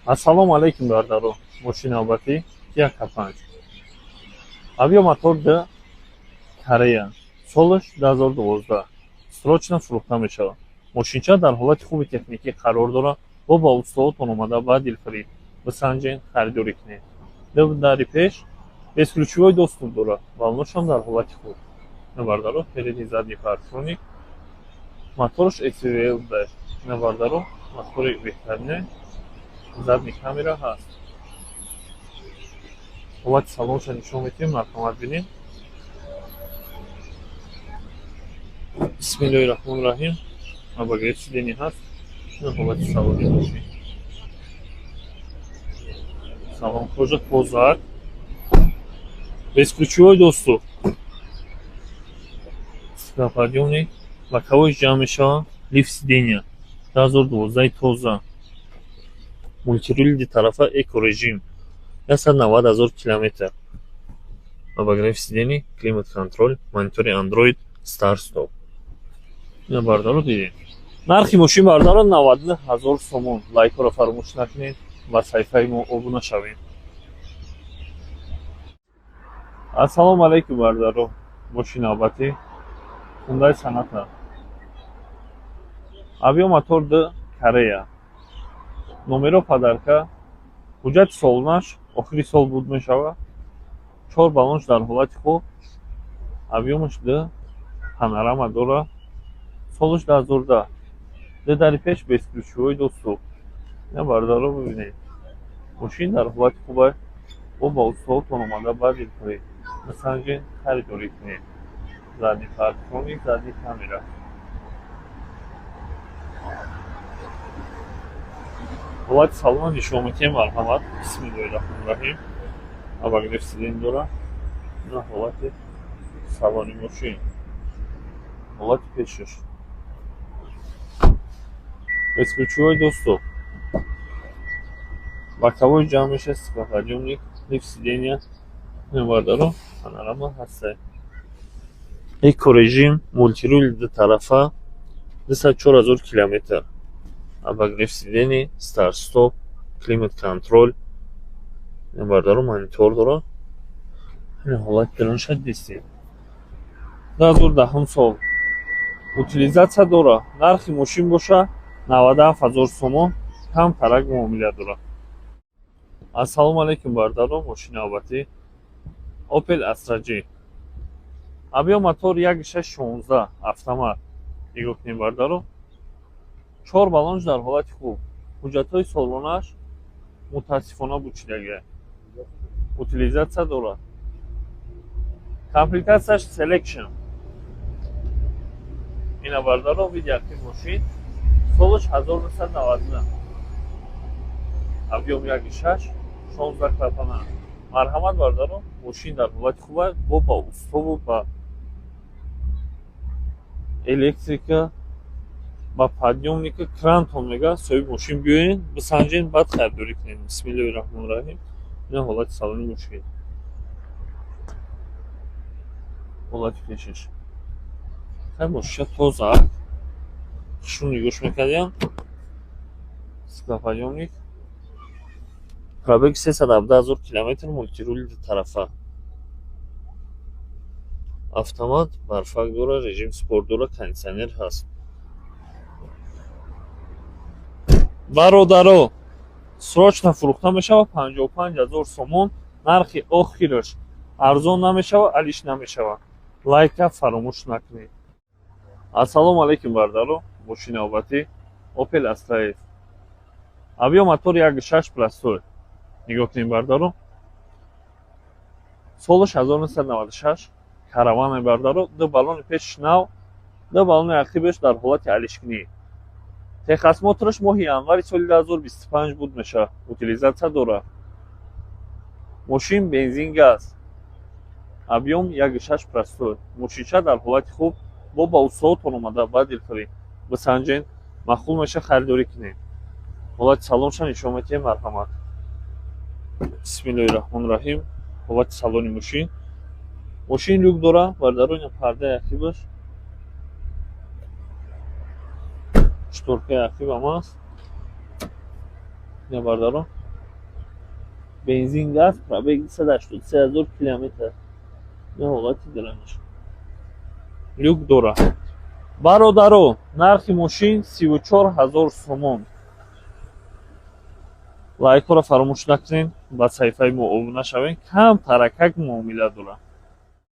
Ассалому алейкум, бардару. Мошина Абати Kia K5. Авиамотор Д Корея. Солиш 2012. Срочно фурӯхта мешавад. Мошинча дар ҳолати хуби техникӣ қарор дорад. Бо ба устоотон омада ба дилфирид бисанҷен харидорӣ кунед. Дари пеш бесключевой доступ дорад. Валношам дар ҳолати хуб. Бардару передний задний парктроник. Моторш XVL д. Бардару мотори беҳтарин. Задний камера ҳаст. ҳолати салонша нишон медиҳем, марҳамат бинед. бисмиллоҳи раҳмони раҳим. Обогрев сидений ҳаст. ҳолати салони мошин. Салон кожа тоза. Бесключевой доступ. Стеклоподъёмник. Боковой ҷамъ мешавад. Лифт сидения. 2012 тоза. Мультируль тарафа экорежим. 190 000 километр. Обогрев сидений, климат-контроль, монитори Android, старт-стоп. Ина бардаро дидем. Нархи мошин бардаро 99 000 сомон. Лайкро фаромӯш накунед. Ба саҳифаи мо обуна шавед. Ассалому алейкум бардаро. Мошина Абати Hyundai Sonata. Авиамотор Д Корея. Номеро подарка. ҳуҷҷати солонаш охири сол буд мешавад. 4 баллонш дар ҳолати хуб. Объёмаш Д панорама дорад. Солиш 2010. Д дари пеш бесключевой доступ. ина бардаро бибинед. Мошин дар ҳолати хуб аст. бо ба устоотон омада ба дилфирид бисанҷен харидорӣ кунед. Задний парктроник, задний камера. ҳолати салона нишон медиҳем, марҳамат. Бисмиллоҳи раҳмони раҳим. Обогрев сидений дорад. ина ҳолати салони мошин. ҳолати пешаш. Бесключевой доступ. Боковой ҷамъ мешавад, стеклоподъёмник, лифт сидения. ина бардаро панорама ҳаст. Экорежим, мультируль ду тарафа, 24 000 километр. Обогрев сидений, старт-стоп, климат-контроль. ина бардаро монитор дорад. ина ҳолати дилонша дисти. 2010 сол. Утилизатсия дорад. Нархи мошин боша 97 000 сомон. кам тарак муомила дорад. Ассалому алейкум бардаро. Мошина Абати Opel Astra J. Авиамотор 1.616 автомат. нигоҳ кунед бардаро. 4 баллонш дар ҳолати хуб. ҳуҷҷатҳои солонаш мутаассифона бучидагӣ. Утилизатсия дорад. Комплектатсияш Selection. ина бардаро видеоактив мошин. солиш 1999. объём 1.6 16 клапана. марҳамат бардаро. мошин дар ҳолати хуб аст. бо ба устову ба электрика ба подъёмника крантон мега соҳиби мошин биёед бисанҷед баъд харидорӣ кунед. бисмиллоҳи раҳмони раҳим. ина ҳолати салони мошин. ҳолати пешаш. мошина тоза. шун нигоҳш мекардем. стеклоподъёмник. пробег 317 000 километр. мультируль тарафа. автомат, барфак дорад, режим спорт дорад, кондитсионер ҳаст. бародаро, срочно фурӯхта мешавад 55 000 сомон. нархи охираш арзон намешавад, алиш намешавад. лайка фаромӯш накунед. ассалому алейкум бардаро. мошина Абати Opel Astra S. авиамотор 1.6 плюс нигоҳ кунед бардаро. солиш 1996. каравана бардаро. ду баллони пешаш нав, ду баллони ақибаш дар ҳолати алишкунӣ. техосмотраш моҳи январи соли 2025 буд мешавад. утилизатсия дорад. мошин бензин газ. объём 1.6 плюс. мошинча дар ҳолати хуб. бо ба устоотон омада ба дилфирид бисанҷед махул меша харидорӣ кунед. ҳолати салонша нишон медиҳем, марҳамат. бисмиллоҳи раҳмони раҳим. ҳолати салони мошин. мошин люк дорад. бардаро ина пардаи ақибаш. шторкаи ақиб ҳам аст. набардаро бензин газ пробег 283,000 километр. не ҳолати диранаш люк дора. бародаро, нархи мошин 34,000 сомон. лайкро фаромӯш накунед, ба саҳифаи мо обуна шавед. кам таракак муомила дора.